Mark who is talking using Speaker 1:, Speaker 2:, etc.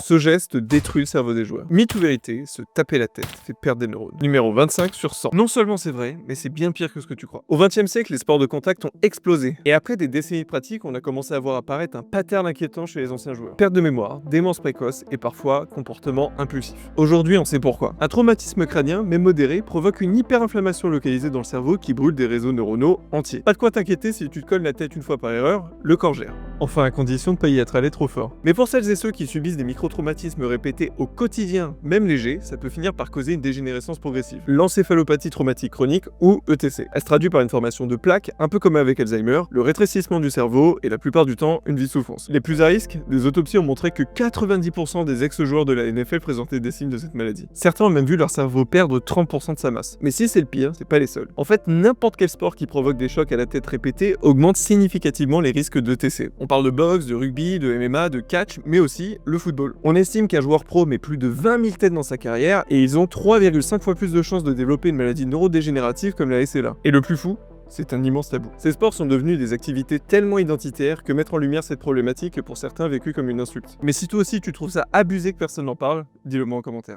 Speaker 1: Ce geste détruit le cerveau des joueurs. Mythe ou vérité, se taper la tête fait perdre des neurones. Numéro 25 sur 100. Non seulement c'est vrai, mais c'est bien pire que ce que tu crois. Au XXe siècle, les sports de contact ont explosé. Et après des décennies de pratique, on a commencé à voir apparaître un pattern inquiétant chez les anciens joueurs. Perte de mémoire, démence précoce et parfois comportement impulsif. Aujourd'hui, on sait pourquoi. Un traumatisme crânien, même modéré, provoque une hyperinflammation localisée dans le cerveau qui brûle des réseaux neuronaux entiers. Pas de quoi t'inquiéter si tu te colles la tête une fois par erreur, le corps gère. Enfin, à condition de pas y être allé trop fort. Mais pour celles et ceux qui subissent des micro-traumatismes répétés au quotidien, même légers, ça peut finir par causer une dégénérescence progressive. L'encéphalopathie traumatique chronique ou ETC. Elle se traduit par une formation de plaques, un peu comme avec Alzheimer, le rétrécissement du cerveau et la plupart du temps, une vie sous souffrance. Les plus à risque, des autopsies ont montré que 90% des ex-joueurs de la NFL présentaient des signes de cette maladie. Certains ont même vu leur cerveau perdre 30% de sa masse. Mais si c'est le pire, c'est pas les seuls. En fait, n'importe quel sport qui provoque des chocs à la tête répétés augmente significativement les risques d'ETC. On parle de boxe, de rugby, de MMA, de catch, mais aussi le football. On estime qu'un joueur pro met plus de 20 000 têtes dans sa carrière et ils ont 3,5 fois plus de chances de développer une maladie neurodégénérative comme la SLA. Et le plus fou, c'est un immense tabou. Ces sports sont devenus des activités tellement identitaires que mettre en lumière cette problématique est pour certains vécu comme une insulte. Mais si toi aussi tu trouves ça abusé que personne n'en parle, dis-le moi en commentaire.